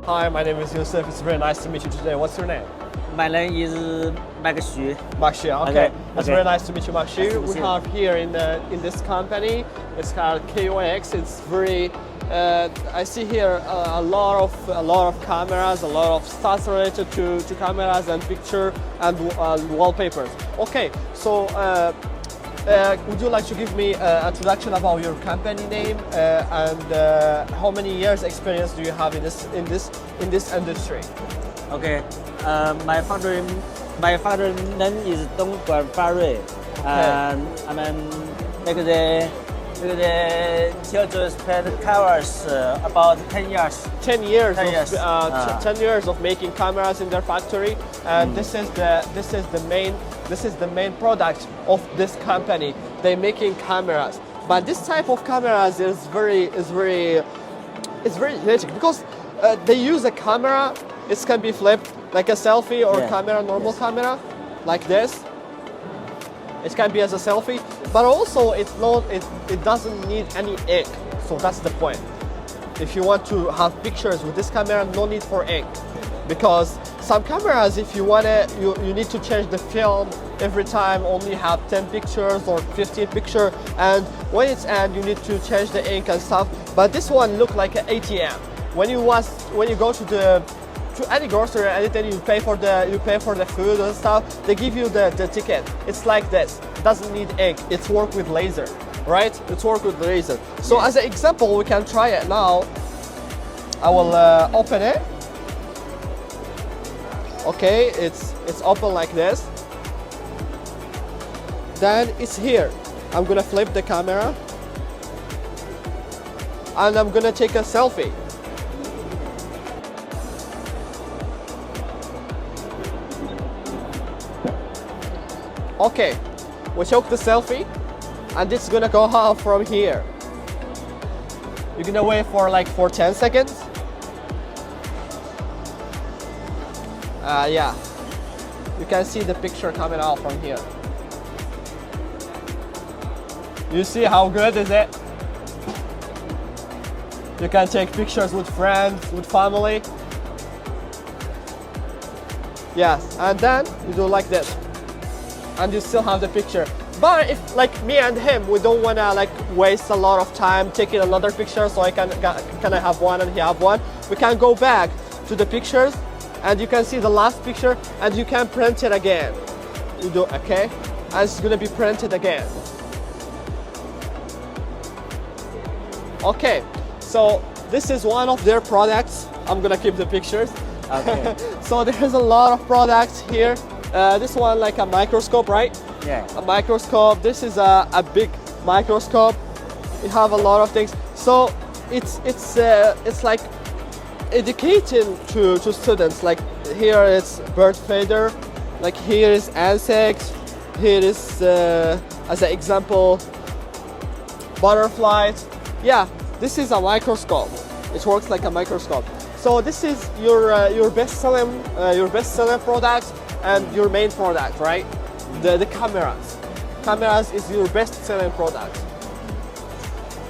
Hi, my name is Yusuf. It's very nice to meet you today. What's your name? My name is Mark Xu. Mark Xu. Okay. It's Okay. very nice to meet you, Mark Xu. Nice to We meet you. have here in this company. It's called KOX. It's very. I see here a lot of cameras, a lot of stuff related to cameras and picture and wallpapers. Okay. So. Would you like to give me an introduction about your company name and how many years experience do you have in this industry? Okay. My founder name is Farui. And I mean make the children's pet covers about 10 years. 10 years. 10 years. 10 years of making cameras in their factory, and this is the main product of this company. They're making cameras, but this type of cameras is very unique because they use a camera. It can be flipped like a selfie or camera, normal camera, like this. It can be as a selfie, but also it doesn't need any ink. So that's the point. If you want to have pictures with this camera, no need for ink. Because some cameras, if you you need to change the film every time, only have 10 pictures or 15 pictures, and when it's end, you need to change the ink and stuff. But this one look like an ATM. When you go to any grocery, anything, you pay for the food and stuff. They give you the ticket. It's like this. It doesn't need ink. It's work with laser, right? It's work with laser. So as an example, we can try it now. I will open it. Okay, it's open like this. Then it's here. I'm gonna flip the camera and I'm gonna take a selfie. Okay, we took the selfie and it's gonna go out from here. You're gonna wait for 10 seconds. Yeah, you can see the picture coming out from here. You see how good is it? You can take pictures with friends, with family. Yes, and then you do like this. And you still have the picture. But if like me and him, we don't wanna like waste a lot of time taking another picture, so I can I have one and he have one. We can go back to the pictures and you can see the last picture and you can print it again. You do, okay? And it's gonna be printed again. Okay, so this is one of their products. I'm gonna keep the pictures. Okay. So there's a lot of products here. This one like a microscope, right? Yeah. A microscope. This is a big microscope. You have a lot of things. So it's like educating to students. Like here it's bird feeder. Like here is insects. Here is as an example butterflies. Yeah, this is a microscope. It works like a microscope. So this is your best selling product and your main product, right? The cameras. Cameras is your best selling product.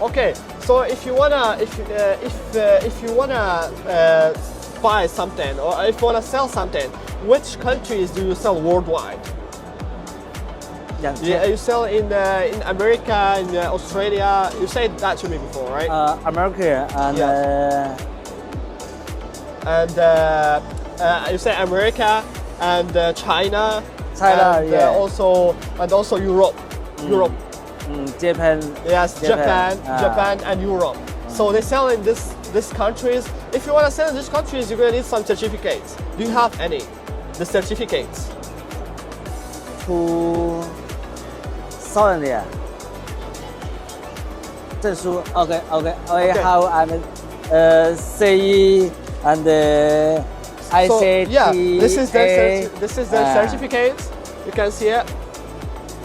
Okay, so if you wanna buy something or if you wanna sell something, which countries do you sell worldwide? Yeah, you sell in America, in Australia. You said that to me before, right? America and and you say America and China, and, yeah. also Europe. Japan. Yes, Japan and Europe. So they sell in these countries. If you want to sell in these countries, you're gonna need some certificates. Do you have any? The certificates? To Southern yeah. 证书 okay. I have CE and ICT. So yeah, this is the certificates. You can see it.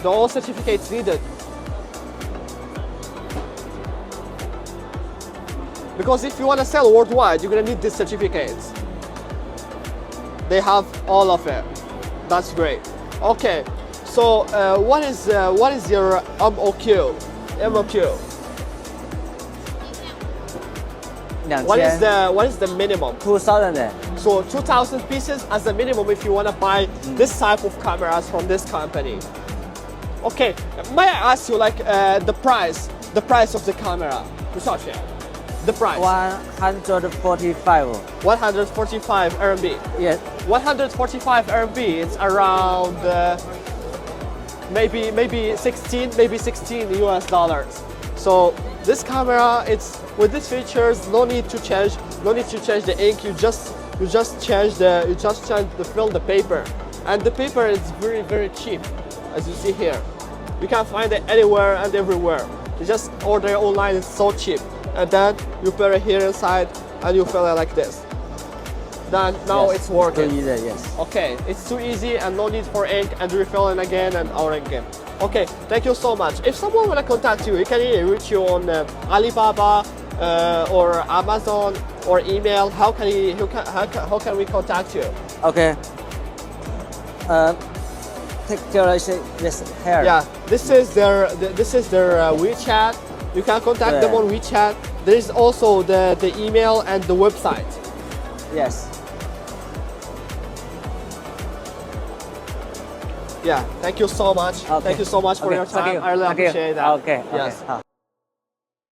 All certificates needed. Because if you want to sell worldwide, you're gonna need these certificates. They have all of it. That's great. Okay, so what is your MOQ? what is the minimum? 2000 So 2,000 pieces as the minimum if you want to buy this type of cameras from this company. Okay, may I ask you like the price of the camera? The price. 145 145 RMB. yes 145 RMB. It's around maybe 16 US dollars. So this camera, it's with these features, no need to change the ink. You just change the film, the paper, and the paper is very cheap, as you see here. You can find it anywhere and everywhere. You just order online, it's so cheap, and then you put it here inside and you fill it like this. Then now it's working. too easy, yes. Okay, it's too easy and no need for ink and refilling again and or again. Okay, thank you so much. If someone wanna contact you, he can reach you on Alibaba or Amazon or email. How can we contact you? Okay. Take care this here. Yeah, this is their WeChat. You can contact them on WeChat. There is also the email and the website. Yes. Yeah, thank you so much. Okay. Thank you so much for your time. I really appreciate that. Okay. Yes.